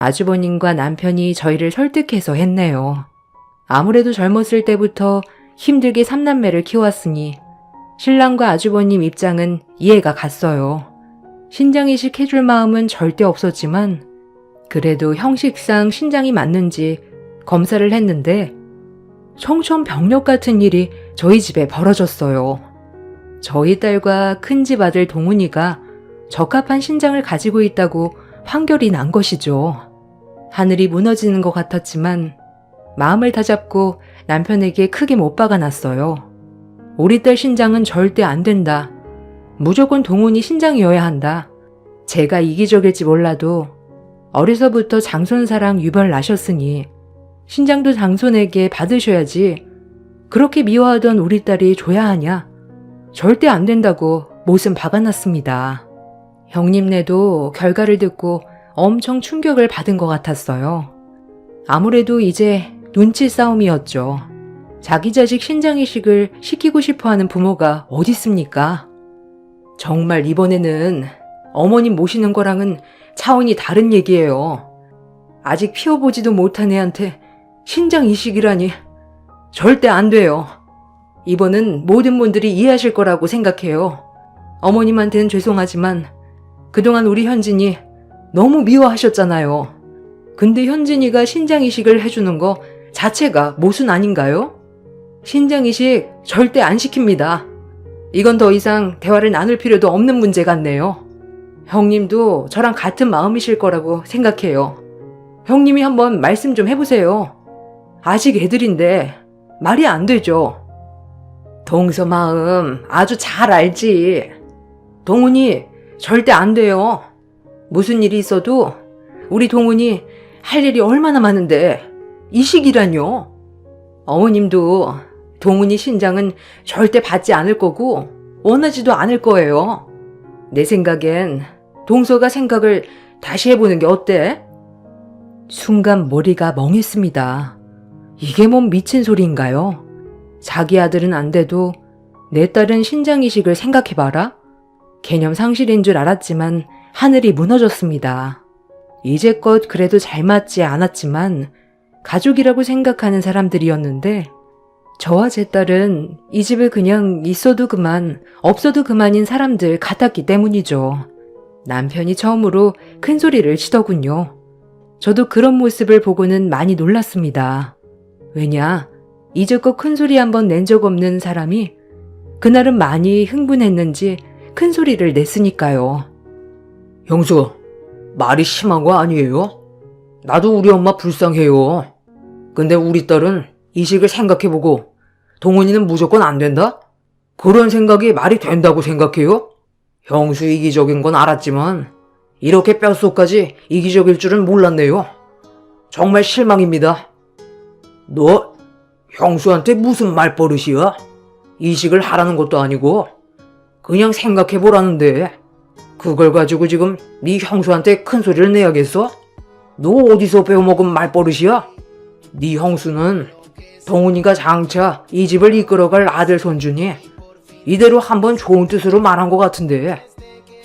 아주버님과 남편이 저희를 설득해서 했네요. 아무래도 젊었을 때부터 힘들게 3남매를 키워왔으니 신랑과 아주버님 입장은 이해가 갔어요. 신장이식 해줄 마음은 절대 없었지만 그래도 형식상 신장이 맞는지 검사를 했는데 청천벽력 같은 일이 저희 집에 벌어졌어요. 저희 딸과 큰집 아들 동훈이가 적합한 신장을 가지고 있다고 판결이 난 것이죠. 하늘이 무너지는 것 같았지만 마음을 다잡고 남편에게 크게 못 박아 놨어요. 우리 딸 신장은 절대 안 된다. 무조건 동훈이 신장이어야 한다. 제가 이기적일지 몰라도 어려서부터 장손사랑 유별 나셨으니 신장도 장손에게 받으셔야지 그렇게 미워하던 우리 딸이 줘야 하냐? 절대 안 된다고 못은 박아놨습니다. 형님네도 결과를 듣고 엄청 충격을 받은 것 같았어요. 아무래도 이제 눈치 싸움이었죠. 자기 자식 신장이식을 시키고 싶어하는 부모가 어디 있습니까? 정말 이번에는 어머님 모시는 거랑은 차원이 다른 얘기예요. 아직 피워보지도 못한 애한테 신장이식이라니 절대 안 돼요. 이번은 모든 분들이 이해하실 거라고 생각해요. 어머님한테는 죄송하지만 그동안 우리 현진이 너무 미워하셨잖아요. 근데 현진이가 신장이식을 해주는 거 자체가 모순 아닌가요? 신장이식 절대 안 시킵니다. 이건 더 이상 대화를 나눌 필요도 없는 문제 같네요. 형님도 저랑 같은 마음이실 거라고 생각해요. 형님이 한번 말씀 좀 해보세요. 아직 애들인데 말이 안 되죠. 동서 마음 아주 잘 알지. 동훈이 절대 안 돼요. 무슨 일이 있어도 우리 동훈이 할 일이 얼마나 많은데 이식이라뇨. 어머님도 동훈이 신장은 절대 받지 않을 거고 원하지도 않을 거예요. 내 생각엔 동서가 생각을 다시 해보는 게 어때? 순간 머리가 멍했습니다. 이게 뭔 미친 소리인가요? 자기 아들은 안 돼도 내 딸은 신장이식을 생각해봐라? 개념 상실인 줄 알았지만 하늘이 무너졌습니다. 이제껏 그래도 잘 맞지 않았지만 가족이라고 생각하는 사람들이었는데 저와 제 딸은 이 집에 그냥 있어도 그만 없어도 그만인 사람들 같았기 때문이죠. 남편이 처음으로 큰 소리를 치더군요. 저도 그런 모습을 보고는 많이 놀랐습니다. 왜냐, 이제껏 큰 소리 한번 낸 적 없는 사람이 그날은 많이 흥분했는지 큰 소리를 냈으니까요. 형수, 말이 심한 거 아니에요? 나도 우리 엄마 불쌍해요. 근데 우리 딸은 이식을 생각해보고 동훈이는 무조건 안 된다? 그런 생각이 말이 된다고 생각해요? 형수 이기적인 건 알았지만 이렇게 뼛속까지 이기적일 줄은 몰랐네요. 정말 실망입니다. 너 형수한테 무슨 말버릇이야? 이식을 하라는 것도 아니고 그냥 생각해보라는데 그걸 가지고 지금 네 형수한테 큰 소리를 내야겠어? 너 어디서 배워먹은 말버릇이야? 네 형수는 동훈이가 장차 이 집을 이끌어갈 아들 손주니 이대로 한번 좋은 뜻으로 말한 것 같은데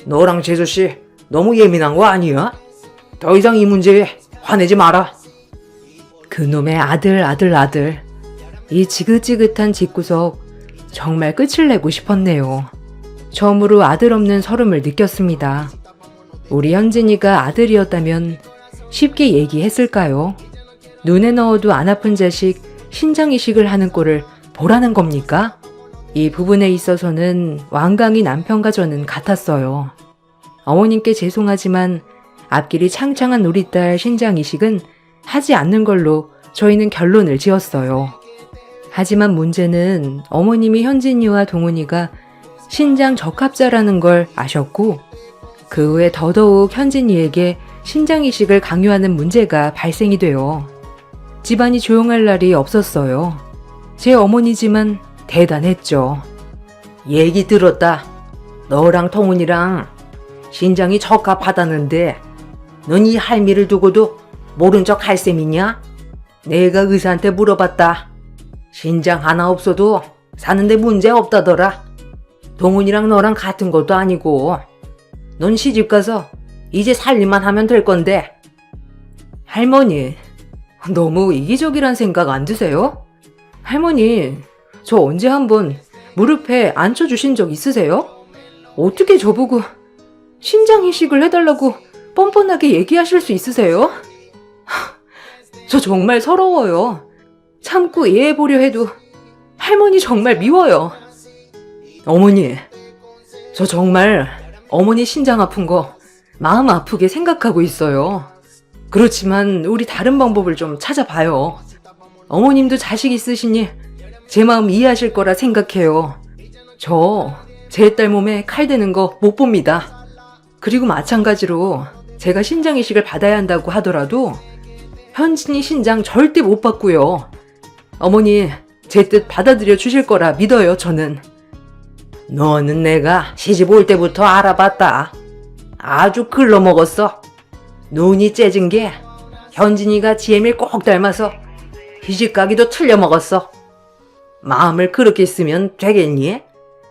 너랑 재수씨 너무 예민한 거 아니야? 더 이상 이 문제에 화내지 마라. 그놈의 아들. 이 지긋지긋한 집구석 정말 끝을 내고 싶었네요. 처음으로 아들 없는 서름을 느꼈습니다. 우리 현진이가 아들이었다면 쉽게 얘기했을까요? 눈에 넣어도 안 아픈 자식 신장이식을 하는 꼴을 보라는 겁니까? 이 부분에 있어서는 완강히 남편과 저는 같았어요. 어머님께 죄송하지만 앞길이 창창한 우리 딸 신장이식은 하지 않는 걸로 저희는 결론을 지었어요. 하지만 문제는 어머님이 현진이와 동훈이가 신장 적합자라는 걸 아셨고 그 후에 더더욱 현진이에게 신장이식을 강요하는 문제가 발생이 돼요. 집안이 조용할 날이 없었어요. 제 어머니지만 대단했죠. 얘기 들었다. 너랑 동훈이랑 신장이 적합하다는데 넌 이 할미를 두고도 모른 척 할 셈이냐? 내가 의사한테 물어봤다. 신장 하나 없어도 사는데 문제 없다더라. 동훈이랑 너랑 같은 것도 아니고 넌 시집가서 이제 살림만 하면 될 건데 할머니, 너무 이기적이란 생각 안 드세요? 할머니, 저 언제 한번 무릎에 앉혀주신 적 있으세요? 어떻게 저보고 신장 이식을 해달라고 뻔뻔하게 얘기하실 수 있으세요? 저 정말 서러워요. 참고 이해해보려 해도 할머니 정말 미워요. 어머니, 저 정말 어머니 신장 아픈 거 마음 아프게 생각하고 있어요. 그렇지만 우리 다른 방법을 좀 찾아봐요. 어머님도 자식 있으시니 제 마음 이해하실 거라 생각해요. 제 딸 몸에 칼 대는 거 못 봅니다. 그리고 마찬가지로 제가 신장 이식을 받아야 한다고 하더라도 현진이 신장 절대 못 받고요. 어머니 제 뜻 받아들여 주실 거라 믿어요, 저는. 너는 내가 시집 올 때부터 알아봤다. 아주 글러먹었어. 눈이 째진 게 현진이가 지혜밀 꼭 닮아서 시집가기도 틀려먹었어. 마음을 그렇게 쓰면 되겠니?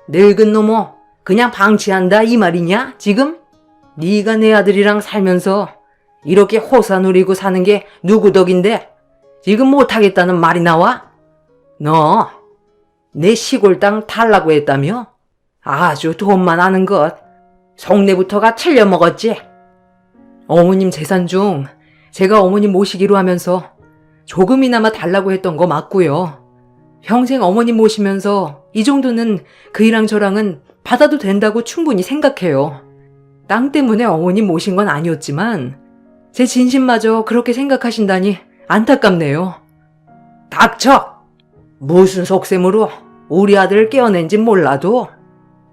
늙은 놈어 그냥 방치한다 이 말이냐 지금? 네가 내 아들이랑 살면서 이렇게 호사 누리고 사는 게 누구 덕인데 지금 못하겠다는 말이 나와? 너 내 시골 땅 달라고 했다며? 아주 돈만 아는 것. 속내부터가 틀려먹었지. 어머님 재산 중 제가 어머님 모시기로 하면서 조금이나마 달라고 했던 거 맞고요. 평생 어머님 모시면서 이 정도는 그이랑 저랑은 받아도 된다고 충분히 생각해요. 땅 때문에 어머님 모신 건 아니었지만 제 진심마저 그렇게 생각하신다니 안타깝네요. 닥쳐! 무슨 속셈으로 우리 아들을 깨어낸진 몰라도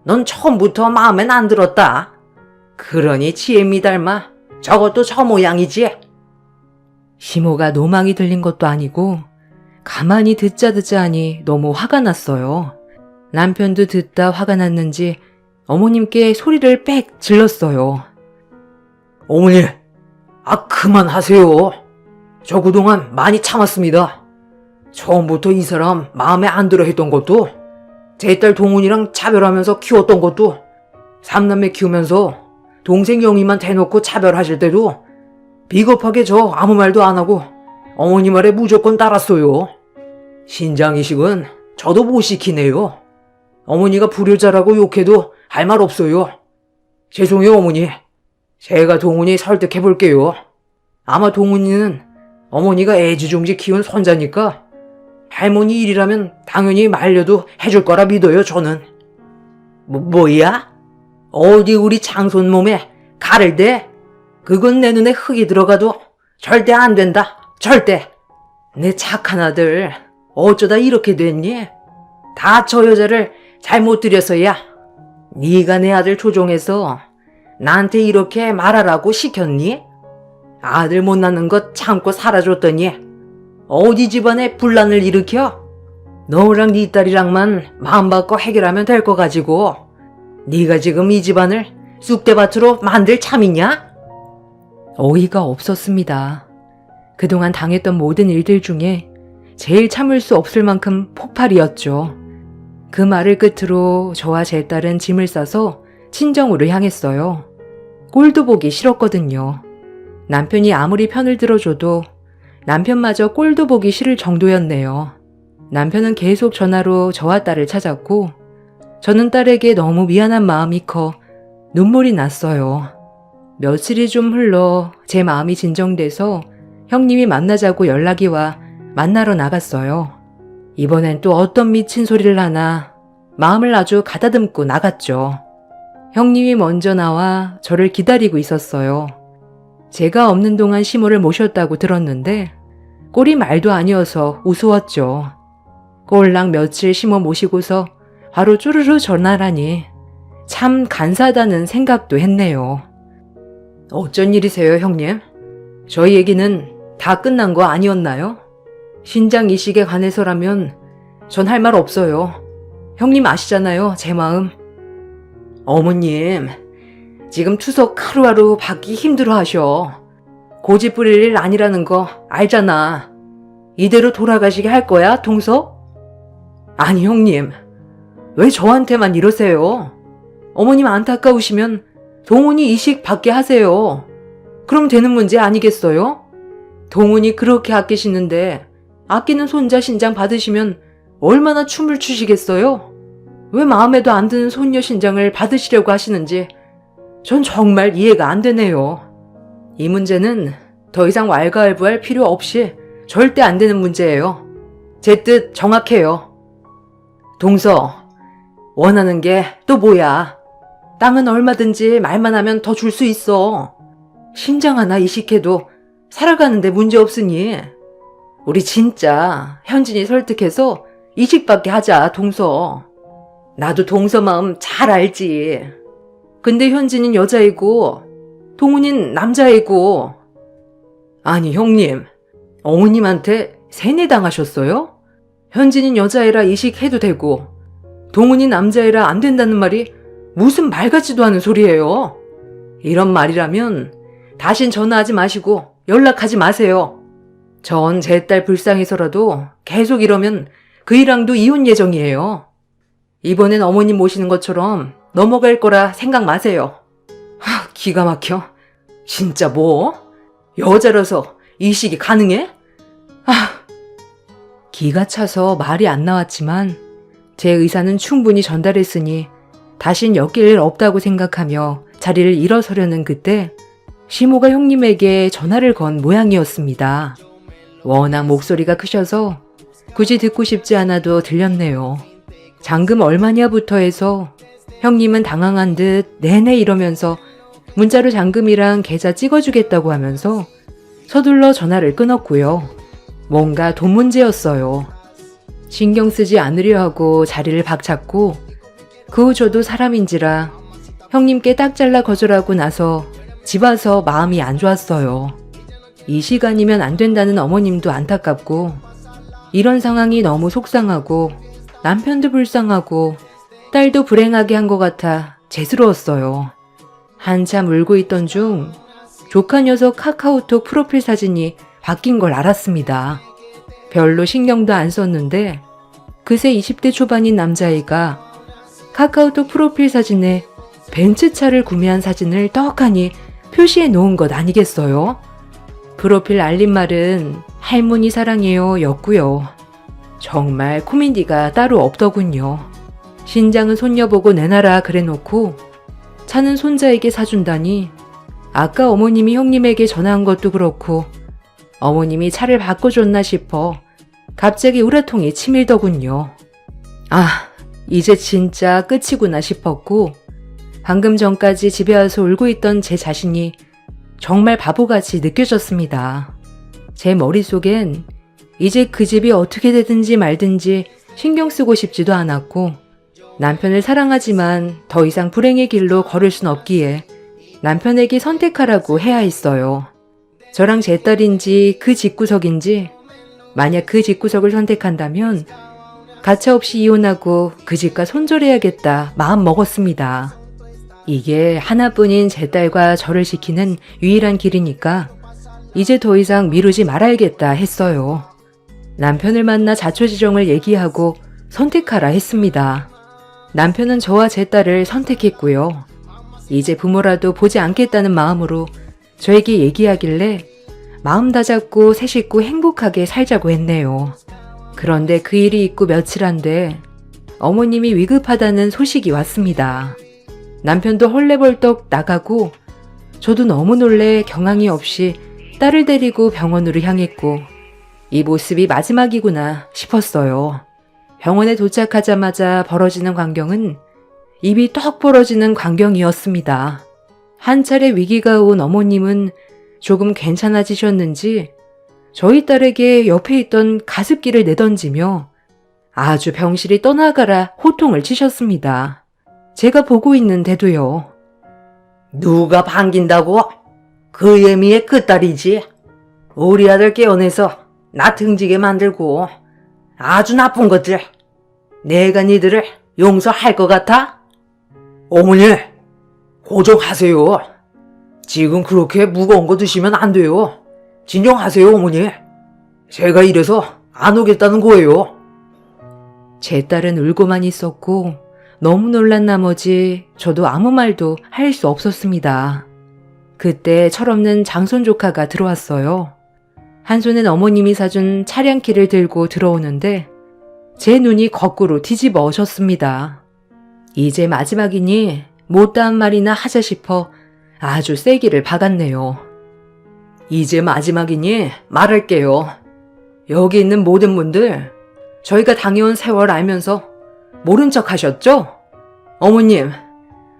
넌 처음부터 마음엔 안 들었다. 그러니 지혜미 닮아 저것도 저 모양이지. 시모가 노망이 들린 것도 아니고 가만히 듣자 하니 너무 화가 났어요. 남편도 듣다 화가 났는지 어머님께 소리를 빽 질렀어요. 어머니, 그만하세요. 저 그동안 많이 참았습니다. 처음부터 이 사람 마음에 안 들어 했던 것도, 제 딸 동훈이랑 차별하면서 키웠던 것도, 삼남매 키우면서 동생 영희만 대놓고 차별하실 때도 비겁하게 저 아무 말도 안 하고 어머니 말에 무조건 따랐어요. 신장 이식은 저도 못 시키네요. 어머니가 불효자라고 욕해도 할 말 없어요. 죄송해요, 어머니. 제가 동훈이 설득해 볼게요. 아마 동훈이는 어머니가 애지중지 키운 손자니까 할머니 일이라면 당연히 말려도 해줄 거라 믿어요, 저는. 뭐야? 어디 우리 장손 몸에 칼을 대? 그건 내 눈에 흙이 들어가도 절대 안 된다. 절대. 내 착한 아들 어쩌다 이렇게 됐니? 다 저 여자를 잘못 들여서야. 네가 내 아들 조종해서 나한테 이렇게 말하라고 시켰니? 아들 못 낳는 것 참고 살아줬더니 어디 집안에 분란을 일으켜? 너랑 네 딸이랑만 마음 바꿔 해결하면 될 거 가지고 네가 지금 이 집안을 쑥대밭으로 만들 참이냐? 어이가 없었습니다. 그동안 당했던 모든 일들 중에 제일 참을 수 없을 만큼 폭발이었죠. 그 말을 끝으로 저와 제 딸은 짐을 싸서 친정으로 향했어요. 꼴도 보기 싫었거든요. 남편이 아무리 편을 들어줘도 남편마저 꼴도 보기 싫을 정도였네요. 남편은 계속 전화로 저와 딸을 찾았고 저는 딸에게 너무 미안한 마음이 커 눈물이 났어요. 며칠이 좀 흘러 제 마음이 진정돼서 형님이 만나자고 연락이 와 만나러 나갔어요. 이번엔 또 어떤 미친 소리를 하나 마음을 아주 가다듬고 나갔죠. 형님이 먼저 나와 저를 기다리고 있었어요. 제가 없는 동안 시모를 모셨다고 들었는데 꼴이 말도 아니어서 우스웠죠. 꼴랑 며칠 시모 모시고서 바로 쭈르르 전화라니 참 간사하다는 생각도 했네요. 어쩐 일이세요, 형님? 저희 얘기는 다 끝난 거 아니었나요? 신장 이식에 관해서라면 전 할 말 없어요. 형님 아시잖아요, 제 마음. 어머님, 지금 추석 하루하루 받기 힘들어 하셔. 고집 부릴 일 아니라는 거 알잖아. 이대로 돌아가시게 할 거야, 동서? 아니, 형님. 왜 저한테만 이러세요? 어머님 안타까우시면 동훈이 이식 받게 하세요. 그럼 되는 문제 아니겠어요? 동훈이 그렇게 아끼시는데 아끼는 손자 신장 받으시면 얼마나 춤을 추시겠어요? 왜 마음에도 안 드는 손녀 신장을 받으시려고 하시는지 전 정말 이해가 안 되네요. 이 문제는 더 이상 왈가왈부할 필요 없이 절대 안 되는 문제예요. 제 뜻 정확해요. 동서, 원하는 게 또 뭐야? 땅은 얼마든지 말만 하면 더 줄 수 있어. 신장 하나 이식해도 살아가는데 문제 없으니 우리 진짜 현진이 설득해서 이식받게 하자, 동서. 나도 동서 마음 잘 알지. 근데 현진은 여자이고 동훈인 남자이고. 아니 형님, 어머님한테 세뇌당하셨어요? 현진인 여자애라 이식해도 되고 동훈이 남자애라 안 된다는 말이 무슨 말 같지도 않은 소리예요. 이런 말이라면 다신 전화하지 마시고 연락하지 마세요. 전 제 딸 불쌍해서라도 계속 이러면 그이랑도 이혼 예정이에요. 이번엔 어머님 모시는 것처럼 넘어갈 거라 생각 마세요. 기가 막혀. 진짜 뭐? 여자라서 이식이 가능해? 기가 차서 말이 안 나왔지만 제 의사는 충분히 전달했으니 다신 엮일 일 없다고 생각하며 자리를 일어서려는 그때 시모가 형님에게 전화를 건 모양이었습니다. 워낙 목소리가 크셔서 굳이 듣고 싶지 않아도 들렸네요. 잔금 얼마냐부터 해서 형님은 당황한 듯 네네 이러면서 문자로 잔금이랑 계좌 찍어주겠다고 하면서 서둘러 전화를 끊었고요. 뭔가 돈 문제였어요. 신경 쓰지 않으려 하고 자리를 박찼고 그 후 저도 사람인지라 형님께 딱 잘라 거절하고 나서 집 와서 마음이 안 좋았어요. 이 시간이면 안 된다는 어머님도 안타깝고 이런 상황이 너무 속상하고 남편도 불쌍하고 딸도 불행하게 한 것 같아 죄스러웠어요. 한참 울고 있던 중 조카 녀석 카카오톡 프로필 사진이 바뀐 걸 알았습니다. 별로 신경도 안 썼는데 그새 20대 초반인 남자애가 카카오톡 프로필 사진에 벤츠차를 구매한 사진을 떡하니 표시해 놓은 것 아니겠어요? 프로필 알림말은 할머니 사랑해요 였고요. 정말 코미디가 따로 없더군요. 신장은 손녀 보고 내놔라 그래놓고 차는 손자에게 사준다니 아까 어머님이 형님에게 전화한 것도 그렇고 어머님이 차를 바꿔줬나 싶어 갑자기 우라통이 치밀더군요. 이제 진짜 끝이구나 싶었고 방금 전까지 집에 와서 울고 있던 제 자신이 정말 바보같이 느껴졌습니다. 제 머릿속엔 이제 그 집이 어떻게 되든지 말든지 신경 쓰고 싶지도 않았고 남편을 사랑하지만 더 이상 불행의 길로 걸을 순 없기에 남편에게 선택하라고 해야 했어요. 저랑 제 딸인지 그 집구석인지 만약 그 집구석을 선택한다면 가차없이 이혼하고 그 집과 손절해야겠다 마음 먹었습니다. 이게 하나뿐인 제 딸과 저를 지키는 유일한 길이니까 이제 더 이상 미루지 말아야겠다 했어요. 남편을 만나 자초지종을 얘기하고 선택하라 했습니다. 남편은 저와 제 딸을 선택했고요. 이제 부모라도 보지 않겠다는 마음으로 저에게 얘기하길래 마음 다잡고 새 식구 행복하게 살자고 했네요. 그런데 그 일이 있고 며칠 안 돼 어머님이 위급하다는 소식이 왔습니다. 남편도 헐레벌떡 나가고 저도 너무 놀래 경황이 없이 딸을 데리고 병원으로 향했고 이 모습이 마지막이구나 싶었어요. 병원에 도착하자마자 벌어지는 광경은 입이 떡 벌어지는 광경이었습니다. 한 차례 위기가 온 어머님은 조금 괜찮아지셨는지 저희 딸에게 옆에 있던 가습기를 내던지며 아주 병실이 떠나가라 호통을 치셨습니다. 제가 보고 있는데도요. 누가 반긴다고? 그 예미의 그 딸이지. 우리 아들 깨어내서 나 등지게 만들고 아주 나쁜 것들. 내가 니들을 용서할 것 같아? 어머니, 고정하세요. 지금 그렇게 무거운 거 드시면 안 돼요. 진정하세요, 어머니. 제가 이래서 안 오겠다는 거예요. 제 딸은 울고만 있었고 너무 놀란 나머지 저도 아무 말도 할 수 없었습니다. 그때 철없는 장손 조카가 들어왔어요. 한 손엔 어머님이 사준 차량키를 들고 들어오는데 제 눈이 거꾸로 뒤집어졌습니다. 이제 마지막이니 못다 한 말이나 하자 싶어 아주 세기를 박았네요. 이제 마지막이니 말할게요. 여기 있는 모든 분들 저희가 당해온 세월 알면서 모른 척 하셨죠? 어머님,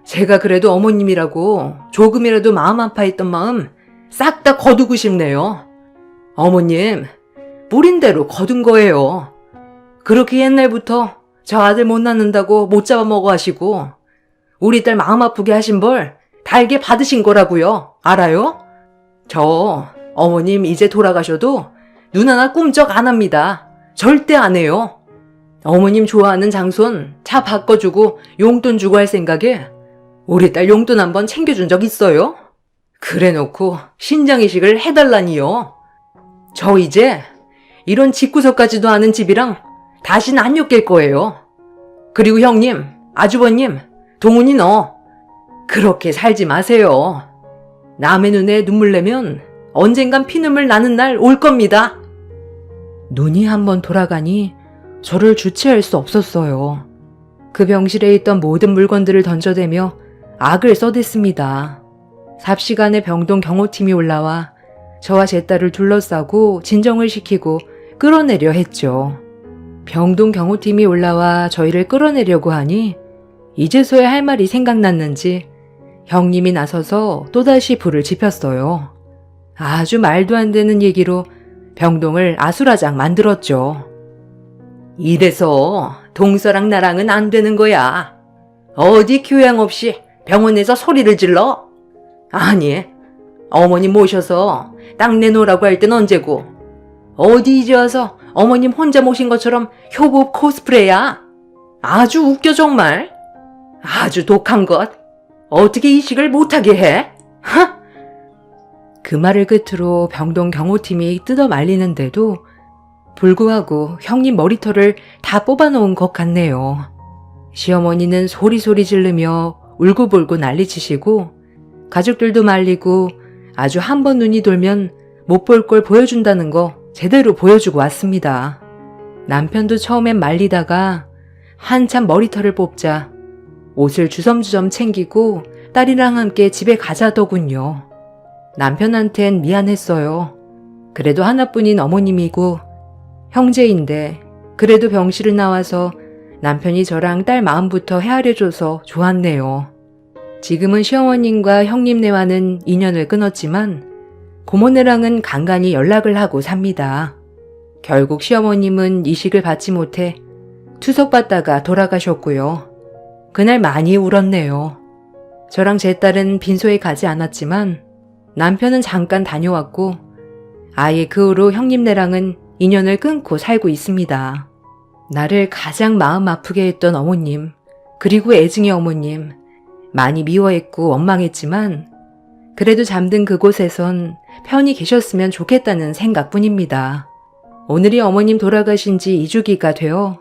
제가 그래도 어머님이라고 조금이라도 마음 아파했던 마음 싹 다 거두고 싶네요. 어머님, 뿌린 대로 거둔 거예요. 그렇게 옛날부터 저 아들 못 낳는다고 못 잡아먹어 하시고 우리 딸 마음 아프게 하신 벌 달게 받으신 거라고요. 알아요? 저 어머님 이제 돌아가셔도 눈 하나 꿈쩍 안 합니다. 절대 안 해요. 어머님 좋아하는 장손 차 바꿔주고 용돈 주고 할 생각에 우리 딸 용돈 한번 챙겨준 적 있어요? 그래놓고 신장이식을 해달라니요. 저 이제 이런 집구석까지도 아는 집이랑 다신 안 엮일 거예요. 그리고 형님, 아주버님, 동훈이 너 그렇게 살지 마세요. 남의 눈에 눈물 내면 언젠간 피눈물 나는 날 올 겁니다. 눈이 한번 돌아가니 저를 주체할 수 없었어요. 그 병실에 있던 모든 물건들을 던져대며 악을 써댔습니다. 삽시간에 병동 경호팀이 올라와 저와 제 딸을 둘러싸고 진정을 시키고 끌어내려 했죠. 병동 경호팀이 올라와 저희를 끌어내려고 하니 이제서야 할 말이 생각났는지 형님이 나서서 또다시 불을 지폈어요. 아주 말도 안 되는 얘기로 병동을 아수라장 만들었죠. 이래서 동서랑 나랑은 안 되는 거야. 어디 교양 없이 병원에서 소리를 질러? 아니, 어머님 모셔서 땅 내놓으라고 할 땐 언제고 어디 이제 와서 어머님 혼자 모신 것처럼 효부 코스프레야. 아주 웃겨 정말. 아주 독한 것. 어떻게 이식을 못하게 해? 하? 그 말을 끝으로 병동 경호팀이 뜯어 말리는데도 불구하고 형님 머리털을 다 뽑아놓은 것 같네요. 시어머니는 소리소리 지르며 울고불고 난리치시고 가족들도 말리고 아주 한 번 눈이 돌면 못 볼 걸 보여준다는 거 제대로 보여주고 왔습니다. 남편도 처음엔 말리다가 한참 머리털을 뽑자 옷을 주섬주섬 챙기고 딸이랑 함께 집에 가자더군요. 남편한텐 미안했어요. 그래도 하나뿐인 어머님이고 형제인데 그래도 병실을 나와서 남편이 저랑 딸 마음부터 헤아려줘서 좋았네요. 지금은 시어머님과 형님네와는 인연을 끊었지만 고모네랑은 간간히 연락을 하고 삽니다. 결국 시어머님은 이식을 받지 못해 투석받다가 돌아가셨고요. 그날 많이 울었네요. 저랑 제 딸은 빈소에 가지 않았지만 남편은 잠깐 다녀왔고 아예 그 후로 형님네랑은 인연을 끊고 살고 있습니다. 나를 가장 마음 아프게 했던 어머님, 그리고 애증의 어머님, 많이 미워했고 원망했지만 그래도 잠든 그곳에선 편히 계셨으면 좋겠다는 생각뿐입니다. 오늘이 어머님 돌아가신 지 2주기가 되어